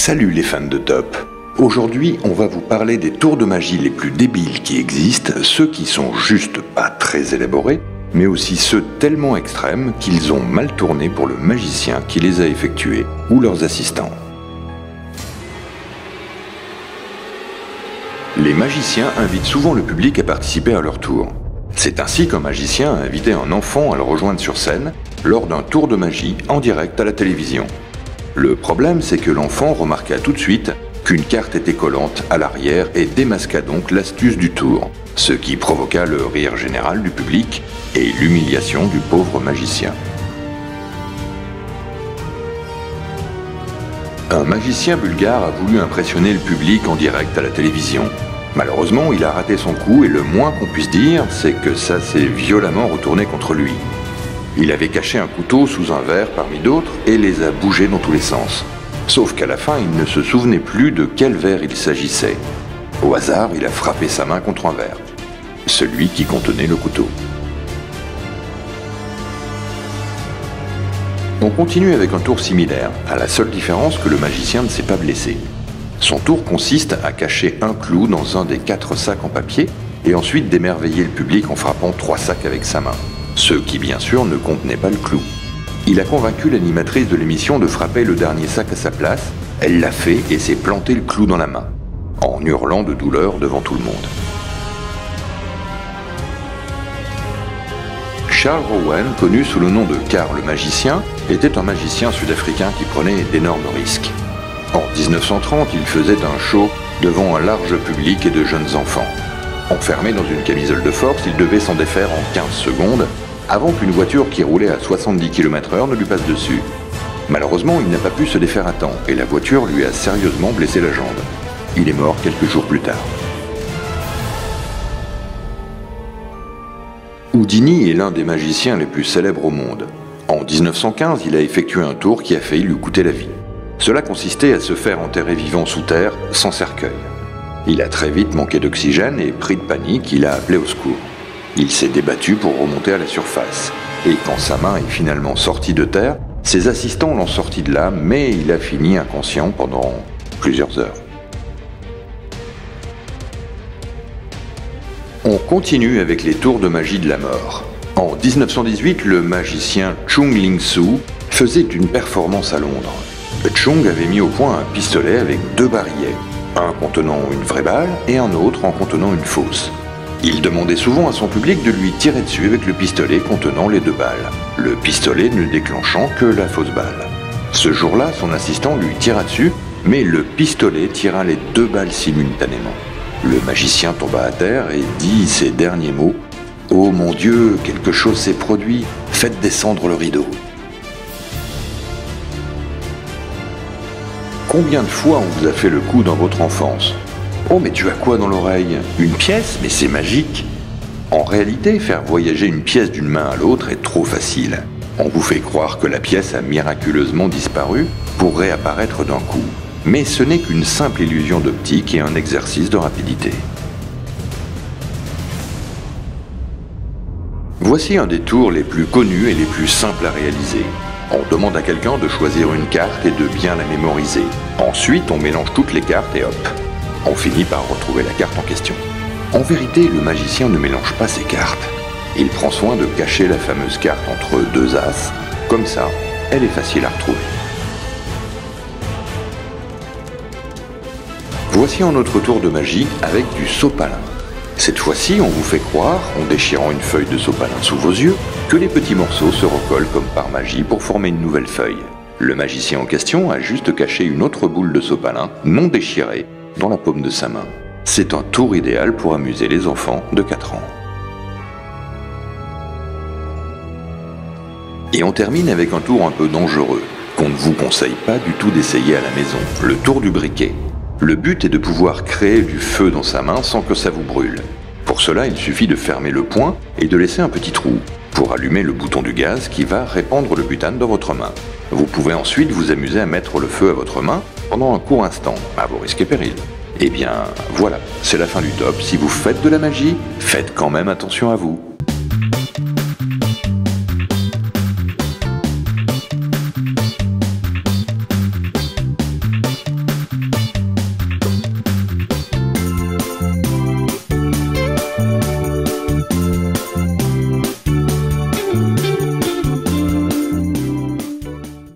Salut les fans de top. Aujourd'hui, on va vous parler des tours de magie les plus débiles qui existent, ceux qui sont juste pas très élaborés, mais aussi ceux tellement extrêmes qu'ils ont mal tourné pour le magicien qui les a effectués ou leurs assistants. Les magiciens invitent souvent le public à participer à leur tour. C'est ainsi qu'un magicien a invité un enfant à le rejoindre sur scène lors d'un tour de magie en direct à la télévision. Le problème, c'est que l'enfant remarqua tout de suite qu'une carte était collante à l'arrière et démasqua donc l'astuce du tour, ce qui provoqua le rire général du public et l'humiliation du pauvre magicien. Un magicien bulgare a voulu impressionner le public en direct à la télévision. Malheureusement, il a raté son coup et le moins qu'on puisse dire, c'est que ça s'est violemment retourné contre lui. Il avait caché un couteau sous un verre parmi d'autres et les a bougés dans tous les sens. Sauf qu'à la fin, il ne se souvenait plus de quel verre il s'agissait. Au hasard, il a frappé sa main contre un verre, celui qui contenait le couteau. On continue avec un tour similaire, à la seule différence que le magicien ne s'est pas blessé. Son tour consiste à cacher un clou dans un des 4 sacs en papier et ensuite d'émerveiller le public en frappant 3 sacs avec sa main, ceux qui bien sûr ne contenaient pas le clou. Il a convaincu l'animatrice de l'émission de frapper le dernier sac à sa place, elle l'a fait et s'est planté le clou dans la main, en hurlant de douleur devant tout le monde. Charles Rowan, connu sous le nom de Karl le magicien, était un magicien sud-africain qui prenait d'énormes risques. En 1930, il faisait un show devant un large public et de jeunes enfants. Enfermé dans une camisole de force, il devait s'en défaire en 15 secondes, avant qu'une voiture qui roulait à 70 km/h ne lui passe dessus. Malheureusement, il n'a pas pu se défaire à temps, et la voiture lui a sérieusement blessé la jambe. Il est mort quelques jours plus tard. Houdini est l'un des magiciens les plus célèbres au monde. En 1915, il a effectué un tour qui a failli lui coûter la vie. Cela consistait à se faire enterrer vivant sous terre, sans cercueil. Il a très vite manqué d'oxygène et, pris de panique, il a appelé au secours. Il s'est débattu pour remonter à la surface. Et quand sa main est finalement sortie de terre, ses assistants l'ont sorti de là, mais il a fini inconscient pendant plusieurs heures. On continue avec les tours de magie de la mort. En 1918, le magicien Chung Ling-soo faisait une performance à Londres. Chung avait mis au point un pistolet avec 2 barillets, un contenant une vraie balle et un autre en contenant une fausse. Il demandait souvent à son public de lui tirer dessus avec le pistolet contenant les 2 balles, le pistolet ne déclenchant que la fausse balle. Ce jour-là, son assistant lui tira dessus, mais le pistolet tira les 2 balles simultanément. Le magicien tomba à terre et dit ces derniers mots : « Oh mon Dieu, quelque chose s'est produit, faites descendre le rideau. » Combien de fois on vous a fait le coup dans votre enfance ? Oh, mais tu as quoi dans l'oreille ? Une pièce ? Mais c'est magique ! En réalité, faire voyager une pièce d'une main à l'autre est trop facile. On vous fait croire que la pièce a miraculeusement disparu pour réapparaître d'un coup. Mais ce n'est qu'une simple illusion d'optique et un exercice de rapidité. Voici un des tours les plus connus et les plus simples à réaliser. On demande à quelqu'un de choisir une carte et de bien la mémoriser. Ensuite, on mélange toutes les cartes et hop, on finit par retrouver la carte en question. En vérité, le magicien ne mélange pas ses cartes. Il prend soin de cacher la fameuse carte entre 2 as. Comme ça, elle est facile à retrouver. Voici un autre tour de magie avec du sopalin. Cette fois-ci, on vous fait croire, en déchirant une feuille de sopalin sous vos yeux, que les petits morceaux se recollent comme par magie pour former une nouvelle feuille. Le magicien en question a juste caché une autre boule de sopalin, non déchirée, dans la paume de sa main. C'est un tour idéal pour amuser les enfants de 4 ans. Et on termine avec un tour un peu dangereux, qu'on ne vous conseille pas du tout d'essayer à la maison, le tour du briquet. Le but est de pouvoir créer du feu dans sa main sans que ça vous brûle. Pour cela, il suffit de fermer le poing et de laisser un petit trou pour allumer le bouton du gaz qui va répandre le butane dans votre main. Vous pouvez ensuite vous amuser à mettre le feu à votre main pendant un court instant, à vos risques et périls. Eh bien, voilà, c'est la fin du top. Si vous faites de la magie, faites quand même attention à vous.